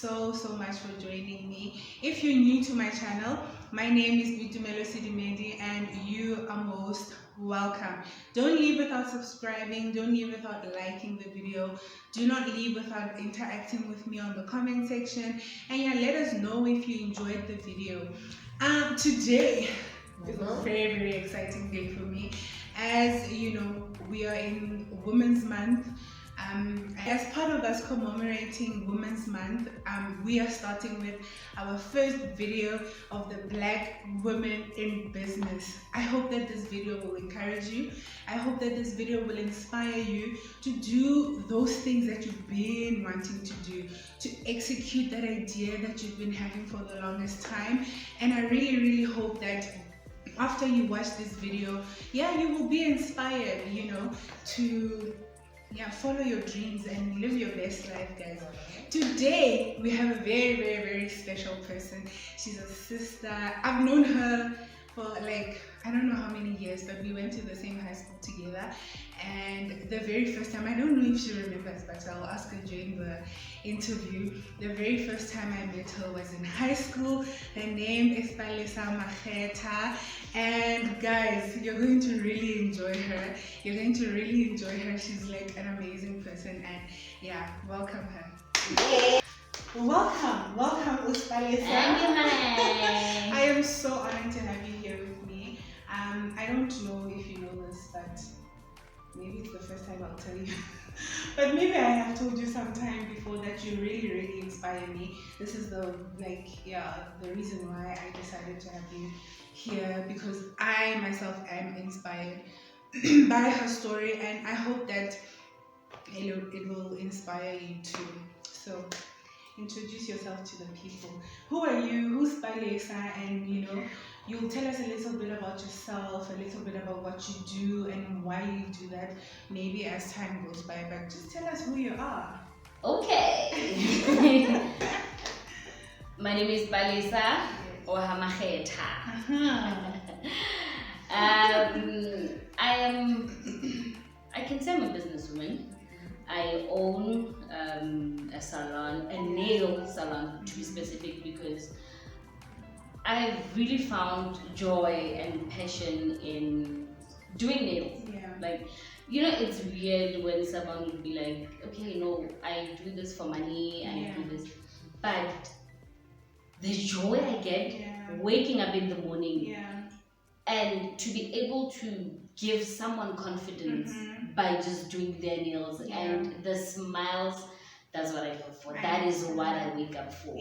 so much for joining me. If you're new to my channel, my name is Bitumelo Sidimendi and you are most welcome. Don't leave without subscribing, don't leave without liking the video, do not leave without interacting with me on the comment section, and yeah, let us know if you enjoyed the video. Today is a very exciting day for me. As you know, we are in Women's Month. As part of us commemorating Women's Month, we are starting with our first video of the Black women in business. I hope that this video will encourage you. I hope that this video will inspire you to do those things that you've been wanting to do, to execute that idea that you've been having for the longest time. And I really hope that after you watch this video, you will be inspired, to follow your dreams and live your best life, guys. Today we have a very special person. She's a sister. I've known her for I don't know how many years, but we went to the same high school together. And the very first time, I don't know if she remembers, but I'll ask her during the interview. The very first time I met her was in high school. Her name is Palesa Makhetha. And guys, you're going to really enjoy her. You're going to really enjoy her. She's like an amazing person, and welcome her. Yeah. Welcome, Palesa. Thank you, I am so honored to have you here with me. I don't know if you know this, but maybe it's the first time I'll tell you. But maybe I have told you sometime before that you really inspire me. This is the reason why I decided to have you here, because I myself am inspired by her story, and I hope that it will inspire you too. So introduce yourself to the people. Who are you? Who's Palesa? And you'll tell us a little bit about yourself, a little bit about what you do and why you do that, maybe as time goes by, but just tell us who you are. Okay. My name is Palesa Makhetha. I can say I'm a businesswoman. I own a salon, a nail salon to be specific, because I've really found joy and passion in doing nails. It's weird when someone would be like, okay, no, I do this for money, I do this, but the joy I get waking up in the morning and to be able to give someone confidence by just doing their nails and the smiles, that's what I live for. That is what I wake up for.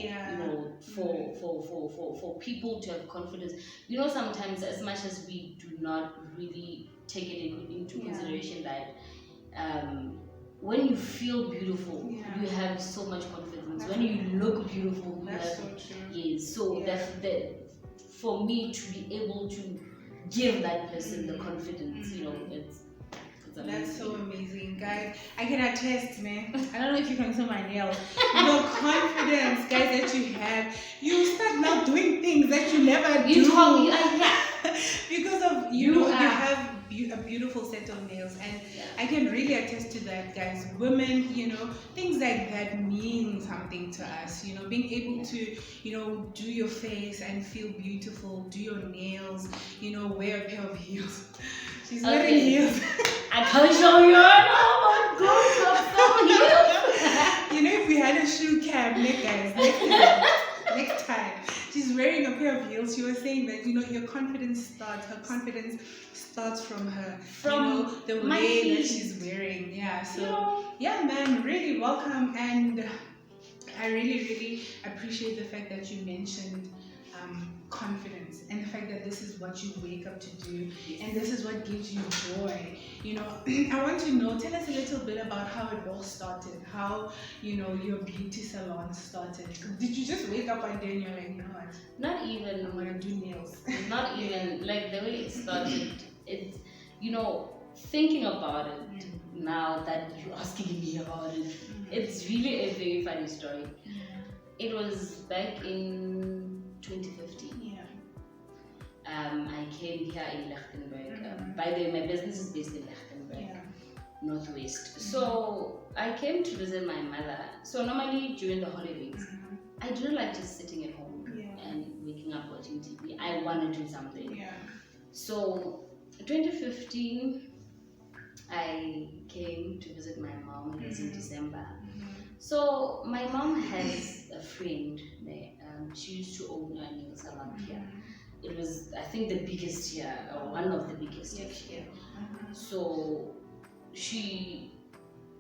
For people to have confidence. Sometimes, as much as we do not really take it into consideration, that when you feel beautiful, you have so much confidence. When you look beautiful, you have so true. Yes. So that for me to be able to give that person the confidence, it's that's so amazing, guys. I can attest, man. I don't know if you can see my nails. The confidence, guys, that you have, you start now doing things that you never do. You told me, because of you have a beautiful set of nails, and I can really attest to that, guys. Women, things like that mean something to us. Being able to, do your face and feel beautiful, do your nails, wear a pair of heels. She's wearing heels. I can't show you. Oh my God, if we had a shoe cabinet, guys, next time. She's wearing a pair of heels. She was saying that, her confidence starts from her, the way that she's wearing. Man, really welcome. And I really appreciate the fact that you mentioned confidence, and the fact that this is what you wake up to do, and this is what gives you joy. I want to know, tell us a little bit about how it all started, how your beauty salon started. Did you just wake up one day and you're like, what? Not even. I'm gonna do nails. Not even like the way it started. It's thinking about it now that you're asking me about it. It's really a very funny story. It was back in 2015. I came here in Lichtenberg. By the way, my business is based in Lichtenberg, Northwest. So I came to visit my mother. So normally during the holidays, I didn't like just sitting at home and waking up watching TV. I want to do something. Yeah. So 2015, I came to visit my mom. It was in December. So my mom has a friend there. She used to own a nail salon here. It was, I think, the biggest here, or one of the biggest here. So she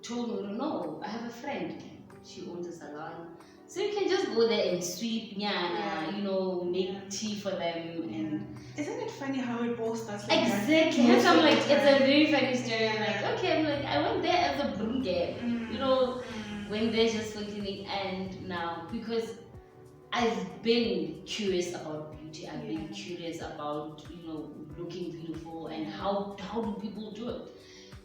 told me, no, I have a friend. She owns a salon. So you can just go there and sweep, you know, make tea for them. And isn't it funny how it all starts like exactly. Hence I'm like, it's a very funny story. I'm like, okay, I'm like, I went there as a broom girl, you know, when they're just for cleaning. And now, because I've been curious about beauty, I've been curious about, you know, looking beautiful and how do people do it.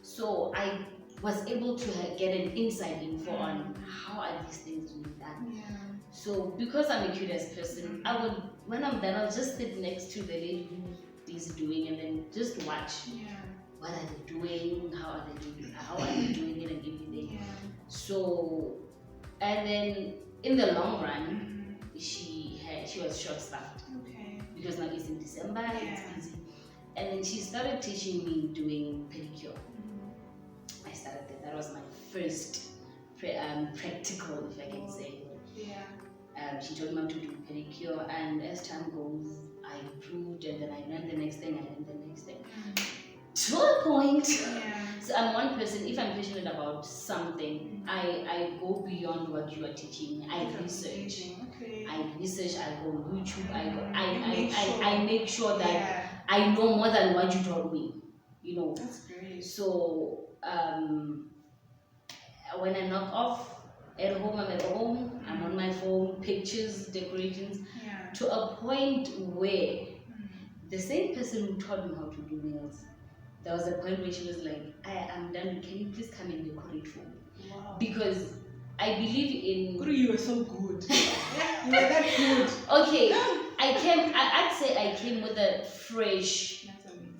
So I was able to get an inside info on how are these things being done. So because I'm a curious person, I would, when I'm done, I'll just sit next to the lady who is doing and then just watch. What are they doing? How are they doing it and everything? So, and then in the long run, she was short-staffed. Because now it's in December, it's busy. And then she started teaching me doing pedicure. I started there. That was my first practical, if I can say. She told me how to do pedicure, and as time goes, I improved, and then I learned the next thing, to a point. So I'm one person, if I'm passionate about something, I go beyond what you are teaching me. I research. I go on YouTube, I make sure that I know more than what you taught me. You know. That's great. So when I knock off at home, I'm at home, I'm on my phone, pictures, decorations, to a point where the same person who taught me how to do nails, there was a point where she was like, I'm done, can you please come and decorate for me? Wow. Because I believe in... Guru, you were so good. You were that good. Okay, I'd say I came with a fresh,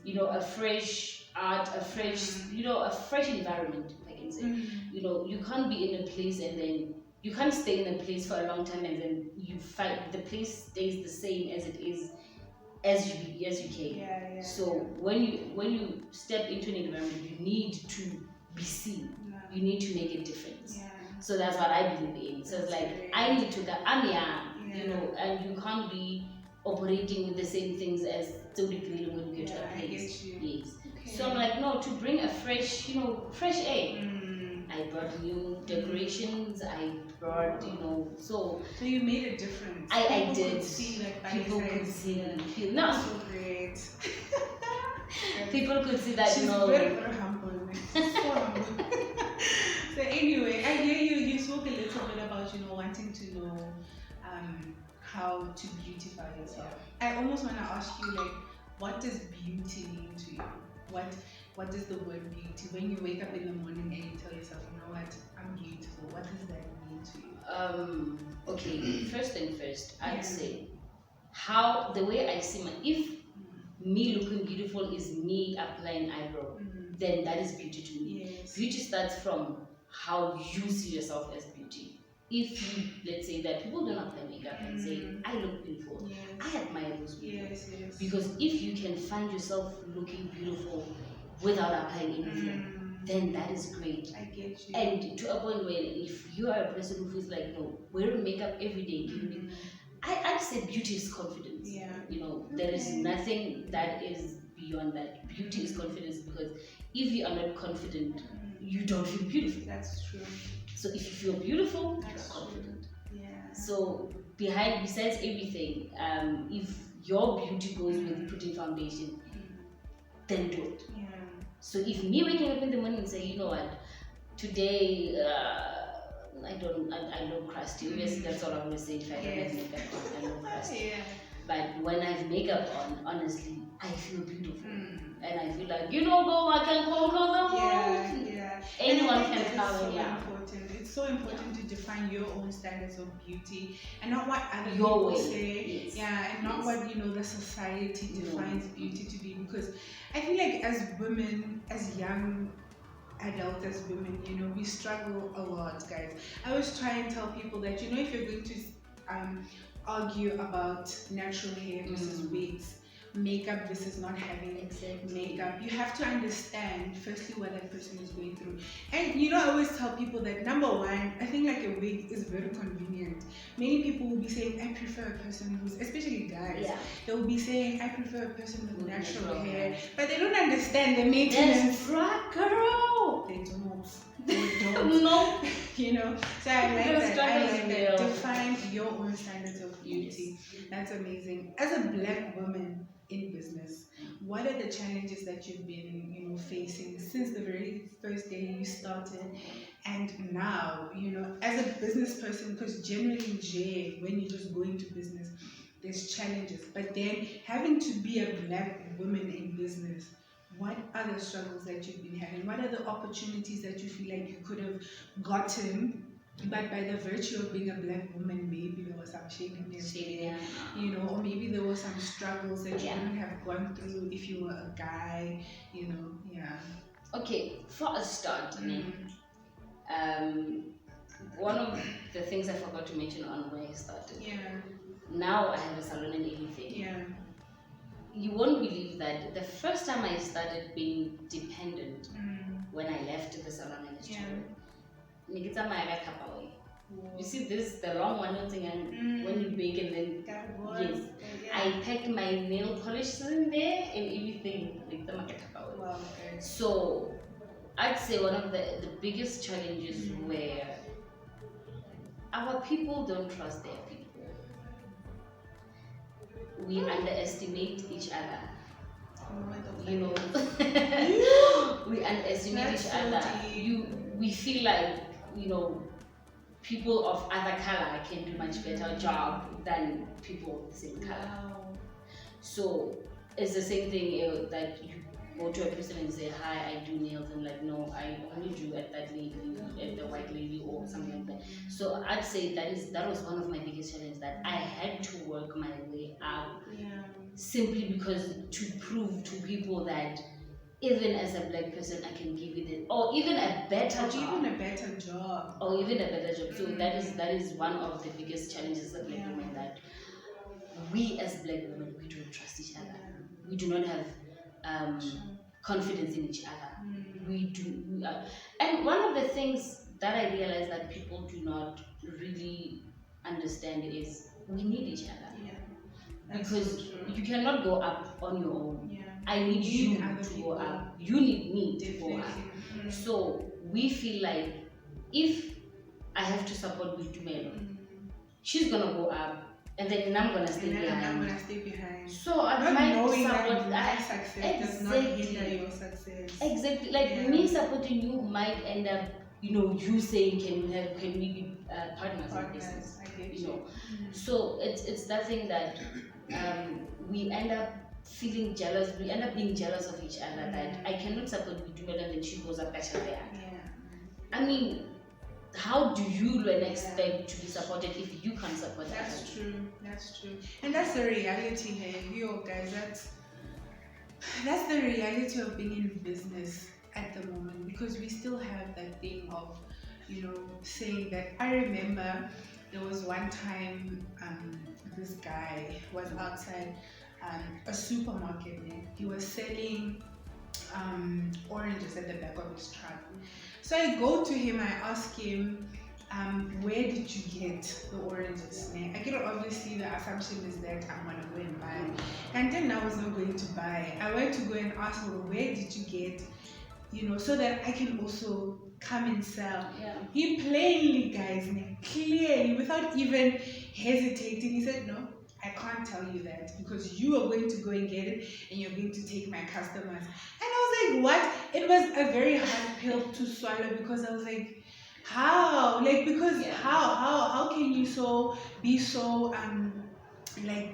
you know, a fresh art, a fresh, you know, a fresh environment, if I can say. You know, you can't be in a place and then, you can't stay in a place for a long time and then you find the place stays the same as it is as you came. So when you step into an environment, you need to be seen. You need to make a difference. So that's what I believe in. So it's like, I need to go, I'm young, you know, and you can't be operating with the same things as Todi when you get to a place. Yes. So I'm like, no, to bring a fresh, you know, fresh air. I brought new decorations, I brought, you know, so you made a difference. I did. Could see that people could see. No. So great. People could see that, she's you know. very, very humble. So humble. So anyway, I hear you spoke a little bit about, you know, wanting to know how to beautify yourself. I almost want to ask you, like, what does beauty mean to you? What does the word beauty, when you wake up in the morning and you tell yourself, you know what, I'm beautiful, what does that mean to you? Okay, first thing first, I'd say how the way I see if me looking beautiful is me applying eyebrow, then that is beauty to me. Beauty starts from how you see yourself as beauty. If you, let's say that people don't apply makeup and say, I look beautiful, I admire those people. Because if you can find yourself looking beautiful without applying anything, then that is great. I get you. And to a point where if you are a person who feels like, no, wearing makeup every day, I'd say beauty is confidence. You know, there is nothing that is beyond that. Beauty is confidence, because if you are not confident, you don't feel beautiful. That's true. So if you feel beautiful, you are confident. So besides everything, if your beauty goes with putting foundation, then do it. So if me waking up in the morning and say, you know what, today I look crusty. Obviously, that's all I'm gonna say. If I don't have makeup on, I look crusty. But when I have makeup on, honestly, I feel beautiful, and I feel like, you know, go, I can conquer the world. Anyone can come. It's so important to define your own standards of beauty and not what other your people way. say. And not what, you know, the society defines beauty to be. Because I feel like as women, as young adults, as women, you know, we struggle a lot, guys. I always try and tell people that, you know, if you're going to argue about natural hair versus wigs, makeup versus not having makeup. You have to understand firstly what that person is going through. And I always tell people that number one, I think like a wig is very convenient. Many people will be saying, I prefer a person who's, especially guys, they will be saying, I prefer a person with natural hair, but they don't understand the maintenance. That's right, girl. They don't. They don't. No. So I like that. I like that. Define your own standards of beauty. That's amazing. As a black woman in business, what are the challenges that you've been, facing since the very first day you started, and now, as a business person? Because generally, when you just go into business, there's challenges. But then having to be a black woman in business, what are the struggles that you've been having? What are the opportunities that you feel like you could have gotten, but by the virtue of being a black woman, maybe there was some shakiness, or maybe there were some struggles that you wouldn't have gone through if you were a guy, Okay, for a start, one of the things I forgot to mention on where I started. Now I have a salon and everything. You won't believe that the first time I started being dependent, when I left the salon industry, you see this, the long one thing, and when you bake and then I packed my nail polishes in there and everything like the Makhetha. Wow, so I'd say one of the biggest challenges where our people don't trust their people. We underestimate each other. We underestimate each other. We feel like people of other color can do much better job than people of the same color. So it's the same thing that you go to a person and say, hi, I do nails, and like, no, I only do at that lady, at the white lady or something like that. So I'd say that was one of my biggest challenges, that I had to work my way up, simply because to prove to people that even as a black person I can give you this, or even a better job. So that is one of the biggest challenges of black women, that we as black women, we don't trust each other. We do not have confidence in each other. And one of the things that I realized that people do not really understand is we need each other. Because you cannot go up on your own. I need you to go up. You need me to go up. So we feel like if I have to support Bitumelo, she's gonna go up, and then I'm gonna stay behind. So I might support that success does not hinder your success. Exactly. Like me supporting you might end up, you saying, can we be partners in business? So it's that thing that we end up feeling jealous. We end up being jealous of each other. That I cannot support Bitumelo and then she goes up better there. I mean, how do you expect to be supported if you can't support that? That's true. And that's the reality here, guys. That's the reality of being in business at the moment, because we still have that thing of, saying that. I remember there was one time this guy was outside a supermarket. He was selling oranges at the back of his truck. So I go to him, I ask him, where did you get the oranges? I get obviously the assumption is that I'm gonna go and buy, and then I was not going to buy. I went to go and ask him, where did you get, so that I can also come and sell. He plainly, guys, clearly, without even hesitating, he said, no, I can't tell you that, because you are going to go and get it and you're going to take my customers. And I was like, what? It was a very hard pill to swallow, because I was like, how? How can you be so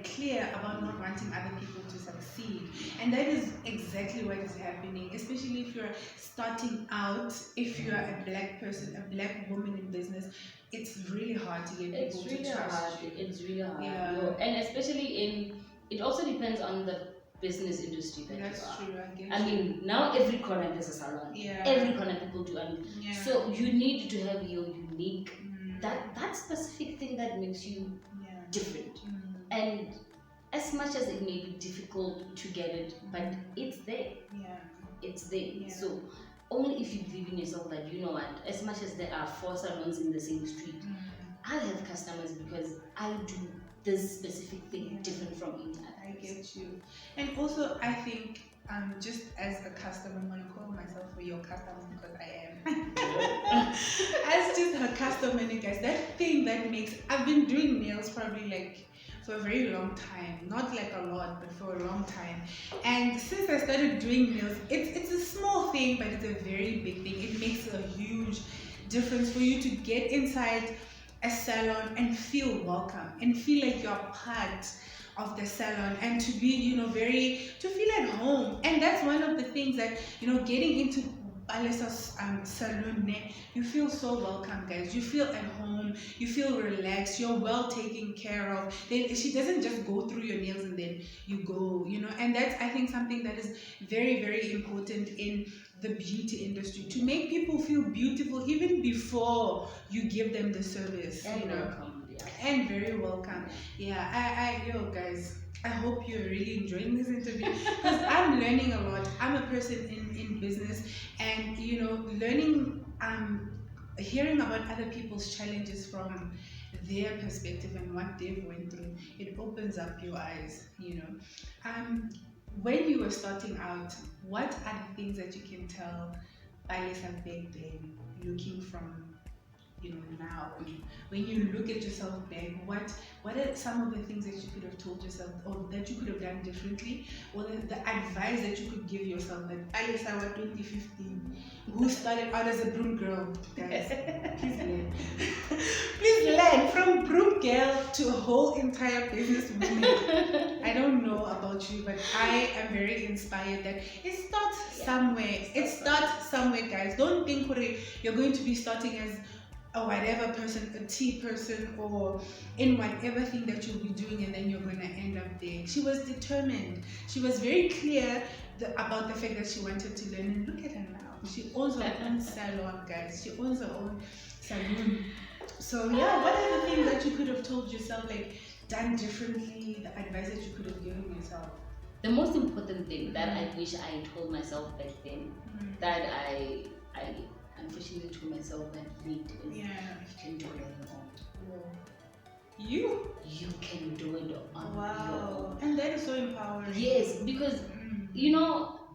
clear about not wanting other people to succeed? And that is exactly what is happening, especially if you're starting out. If you're a black person, a black woman in business, it's really hard to get people to trust you. It's really hard. And especially it also depends on the business industry that That's you are. true. I mean, now every corner there's a salon. Every corner people do. So you need to have your unique, that specific thing that makes you different. And as much as it may be difficult to get it, but it's there. Yeah. It's there. Yeah. So only if you believe in yourself that, you know what, as much as there are 4 salons in the same street, I'll have customers because I do this specific thing different from any other. I get you. And also, I think just as a customer, I'm going to call myself your customer because I am. As just her customer, guys, that thing that makes, I've been doing nails probably like for a very long time, not like a lot, but for a long time. And since I started doing nails, it's a small thing, but it's a very big thing. It makes a huge difference for you to get inside a salon and feel welcome and feel like you're part of the salon, and to be, to feel at home. And that's one of the things that, getting into Palesa's salon, you feel so welcome, guys. You feel at home, you feel relaxed, you're well taken care of. She doesn't just go through your nails and then you go, and that's, I think, something that is very, very important in the beauty industry, to make people feel beautiful even before you give them the service. And welcome. And very welcome. Yeah, guys, I hope you're really enjoying this interview because I'm learning a lot. I'm a person in business, and learning, hearing about other people's challenges from their perspective and what they've went through, it opens up your eyes. When you were starting out, what are the things that you can tell Palesa back then, looking from now? When you look at yourself back, what are some of the things that you could have told yourself, or that you could have done differently, or the advice that you could give yourself? That Palesa 2015, who started out as a broom girl, guys, please learn. Please learn from broom girl to a whole entire business woman. I don't know about you, but I am very inspired that it starts somewhere. It starts somewhere, guys. Don't think you're going to be starting as a whatever person, a tea person, or in whatever thing that you'll be doing, and then you're going to end up there. She was determined. She was very clear about the fact that she wanted to learn, and look at her now. She owns her own salon, guys. She owns her own salon. So yeah, what are the things that you could have told yourself, like done differently, the advice that you could have given yourself? The most important thing that I wish I told myself back then, that I unfortunately told myself that wait, is you can do it on your own. You can do it on your own. And that is so empowering. Yes, because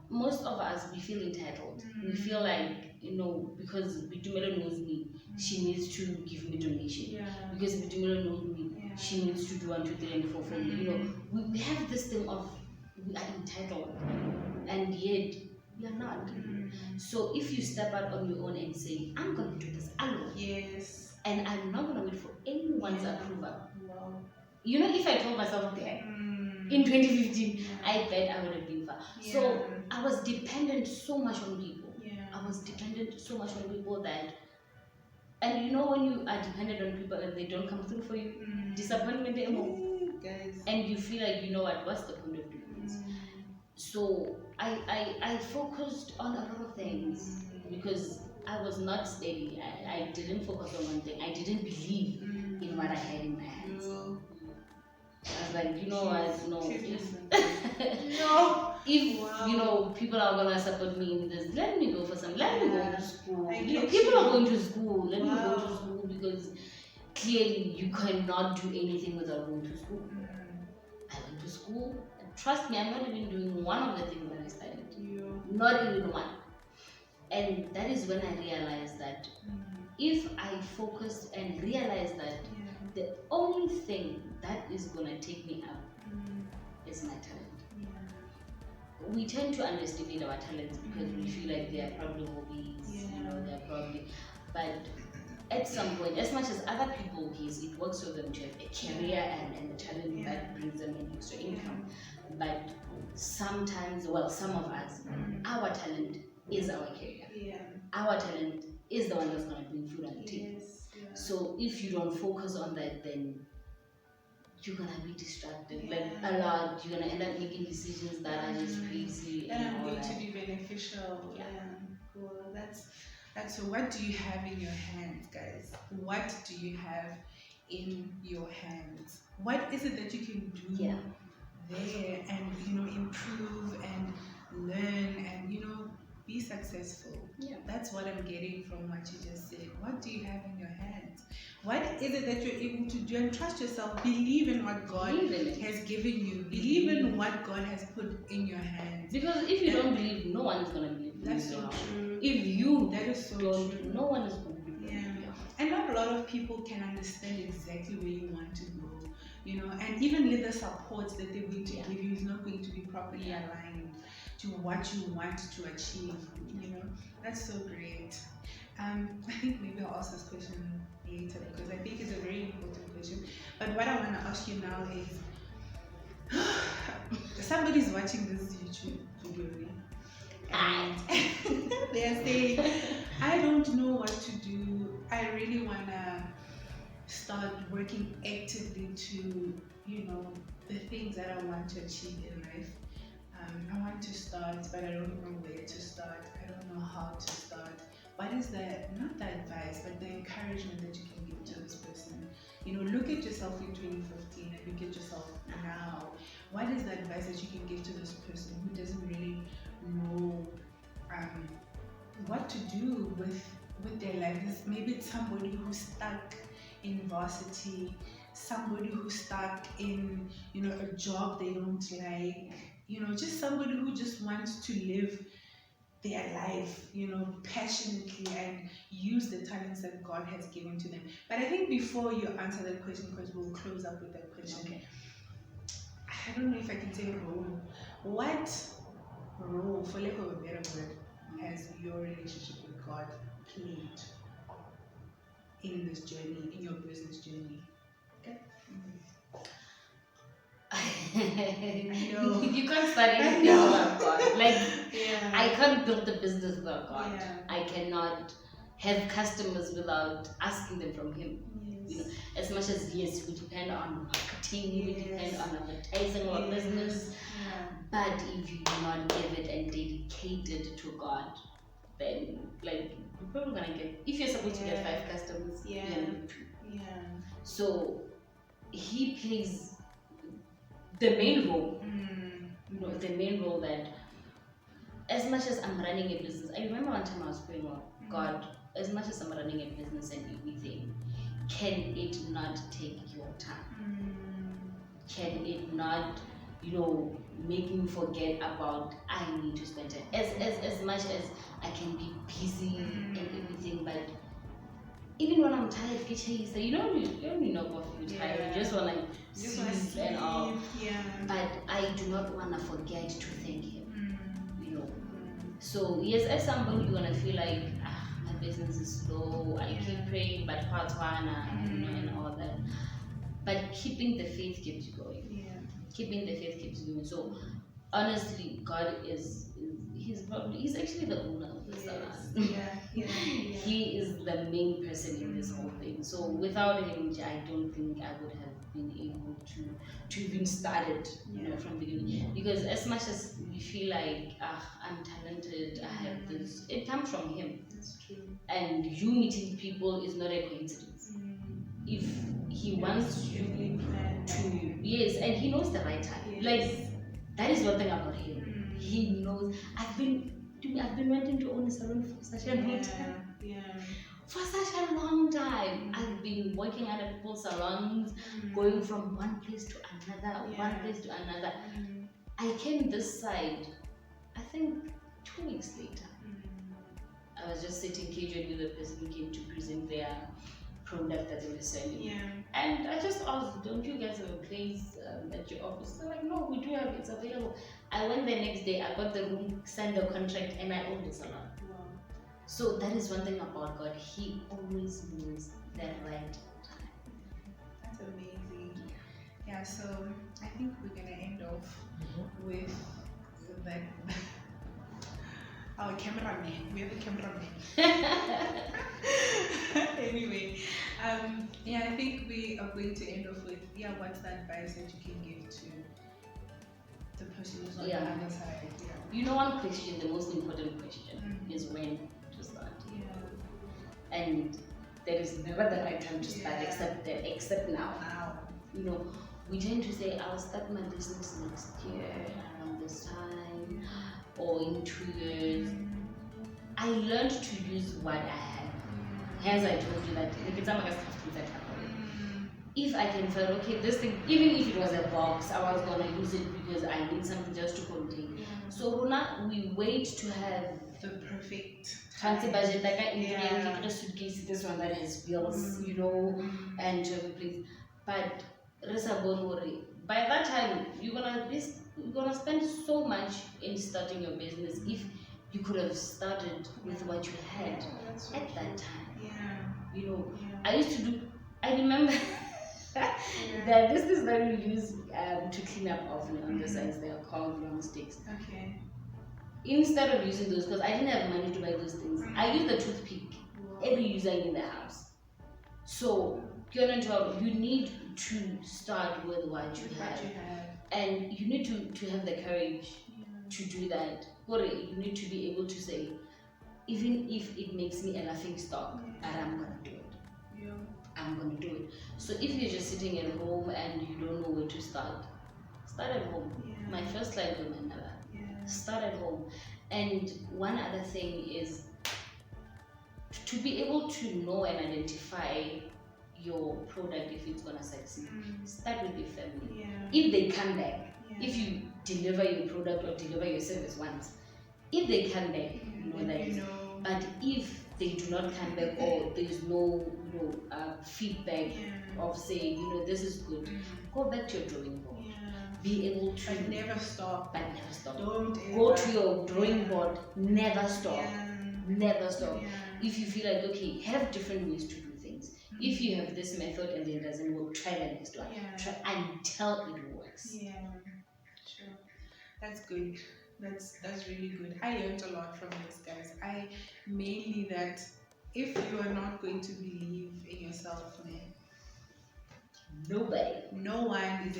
most of us, we feel entitled. We feel like, because Bitumelo knows me, she needs to give me donation. Because Bitumelo knows me, she needs to do 1, 2, 3, and 4 for me. We have this thing of we are entitled, and yet we are not. So if you step out on your own and say, I'm going to do this alone, and I'm not going to wait for anyone's approval. If I told myself that in 2015, I bet I would have been far. So I was dependent so much on people. I was dependent so much on people that, and when you are dependent on people and they don't come through for you, disappointment guys. And you feel like, what's the point of doing this? So I focused on a lot of things because I was not steady. I didn't focus on one thing. I didn't believe in what I had in my hands. I was like, what? No. If people are gonna support me in this, let me go for some. Let me go to school. People are going to school. Let me go to school, because clearly you cannot do anything without going to school. I went to school. Trust me, I'm not even doing one of the things that I studied. Not even one. And that is when I realized that if I focused and realized that the only thing that is going to take me up is my talent. We tend to underestimate our talents because we feel like they are probably hobbies, they're probably, but at some point, as much as other people, it works for them to have a career and the talent that brings them an extra income. But sometimes, some of us, our talent is our career. Our talent is the one that's going to bring food on the table. So if you don't focus on that, then you're going to be distracted. Like a lot, you're going to end up making decisions that are just crazy. And going to be beneficial. Cool. That's so what do you have in your hands, guys? What do you have in your hands. What is it that you can do Yeah. there and improve and learn and be successful? Yeah. That's what I'm getting from what you just said. What do you have in your hands? What is it that you're able to do? And trust yourself. Believe in what God Believe in it. has given you. Believe in what God has put in your hands. Because if you don't believe, no one is going to believe. That's so true. If you That is so don't, true. no one is going to believe. Yeah. And not a lot of people can understand exactly where you want to go, and even with the support that they're going to give you is not going to be properly aligned to what you want to achieve, That's so great. I think maybe I'll ask this question later because I think it's a very important question. But what I want to ask you now is somebody's watching this YouTube video and they are saying, I don't know what to do. I really want to start working actively to, the things that I want to achieve in life. I want to start, but I don't know where to start. I don't know how to start. What is not the advice, but the encouragement that you can give to this person? Look at yourself in 2015 and look at yourself now. What is the advice that you can give to this person who doesn't really know what to do with their lives? Maybe it's somebody who's stuck in varsity, somebody who's stuck in a job they don't like, just somebody who just wants to live their life, passionately and use the talents that God has given to them. But I think before you answer that question, because we'll close up with that question, Okay. I don't know if I can say role. What role, for lack of a better word, has your relationship with God played in this journey, in your business journey? Okay. I know. You can't start anything without God. Like, Yeah. I can't build a business without God. Yeah. I cannot have customers without asking them from Him. Yes. As much as yes, we depend on marketing, we depend on advertising our Yes. business. Yeah. But if you do not give it and dedicate it to God, then like you're probably gonna get, if you're supposed to get 5 customers, Yeah. you're gonna get 2. Yeah. So He plays the main role. The main role that as much as I'm running a business, I remember one time I was praying, God, as much as I'm running a business and everything, can it not take your time? Can it not, make me forget about I need to spend time? As much as I can be busy and everything, but even when I'm tired, you don't really know what you're tired. You just want to sleep and all. Yeah. But I do not want to forget to thank Him. So yes, as somebody you're gonna feel like my business is slow. I keep praying, but and all that. But keeping the faith keeps you going. Yeah. Keeping the faith keeps you going. So honestly, God he's actually the owner of this salon. Yeah. He is the main person in this whole thing. So without him, I don't think I would have been able to even start it, from the beginning. Because as much as we feel like I'm talented, I have this, it comes from him. That's true. And you meeting people is not a coincidence. If he wants you to, yes, and he knows the right time. Yes. Like that is one thing about him. He knows. I've been wanting to own a salon for such a long time. Yeah. For such a long time. I've been working at people's salons, going from one place to another, one place to another. I came this side, I think 2 weeks later. I was just sitting casually with a person who came to present their product that they were selling. Yeah. And I just asked, don't you guys have a place at your office? They're like, no, we do have, it's available. I went the next day, I got the room, signed the contract, and I owned the salon. Wow. So that is one thing about God. He always knows the right time. That's amazing. Yeah, so I think we're gonna end off with that. Our cameraman. We have a cameraman. Anyway, yeah, I think we are going to end off with what's the advice that you can give to the person who's on the other side? Yeah. One question, the most important question is when to start. Yeah. And there is never the right time to start, except now. You know, we tend to say, I'll start my business next year around this time, or in 2 years. I learned to use what I have. Hence, I told you that if I can find, okay, this thing, even if it was a box, I was gonna use it because I need something just to contain. So Rona, we wait to have the perfect fancy budget, like a suitcase, this one that has bills, you know, and travel place. But by that time, you're gonna spend so much in starting your business if you could have started with what you had at that time. You know, I remember that this is that we use to clean up often on the sides. They are called long sticks. Okay. Instead of using those, because I didn't have money to buy those things, I used the toothpick every user in the house. So you need to start with what you have. And you need to have the courage to do that. Or you need to be able to say, even if it makes me a laughing stock, I'm gonna do it. I'm gonna do it. So if you're just sitting at home and you don't know where to start at home. My first line to my mother. Start at home. And one other thing is to be able to know and identify your product if it's gonna succeed. Start with your family. If they come back, if you deliver your product or deliver your service once, if they come back, you know that. But if they do not come back or there is no feedback of saying, this is good, go back to your drawing board. Be able to never stop. Don't go to your drawing board. Never stop. Never stop. If you feel like, okay, have different ways to do things. If you have this method and then it doesn't work, try the next one. Try until it works. Sure. That's good. That's really good. I learned a lot from this, guys. I mainly that if you are not going to believe in yourself, man, no one is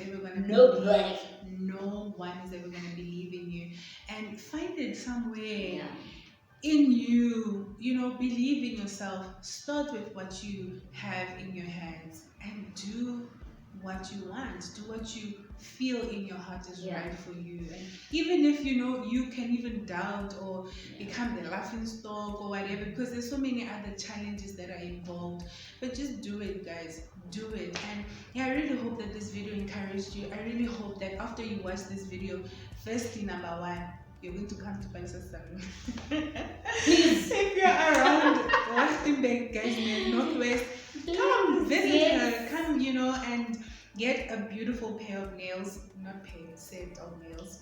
ever going to believe in you. And find it somewhere in you, believe in yourself. Start with what you have in your hands and do what you want. Do what you feel in your heart is right for you. And even if you can even doubt or become the laughing stock or whatever, because there's so many other challenges that are involved, but just do it, guys. Do it. And I really hope that this video encouraged you. I really hope that after you watch this video, firstly, number one, you're going to come to Palesa Salon. Please. If you're around Rustenburg, guys, Northwest, come visit her. Come, and get a beautiful pair of nails. Not pair, set of nails.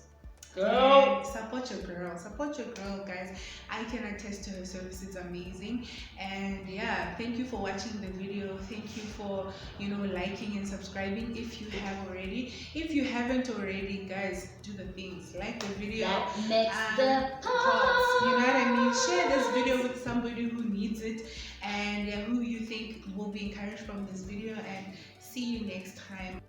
Girl. Support your girl, guys. I can attest to her service. It's amazing. And thank you for watching the video. Thank you for liking and subscribing if you have already. If you haven't already, guys, do the things. Like the video, that makes the pops. You know what I mean? Share this video with somebody who needs it and who you think will be encouraged from this video, and see you next time.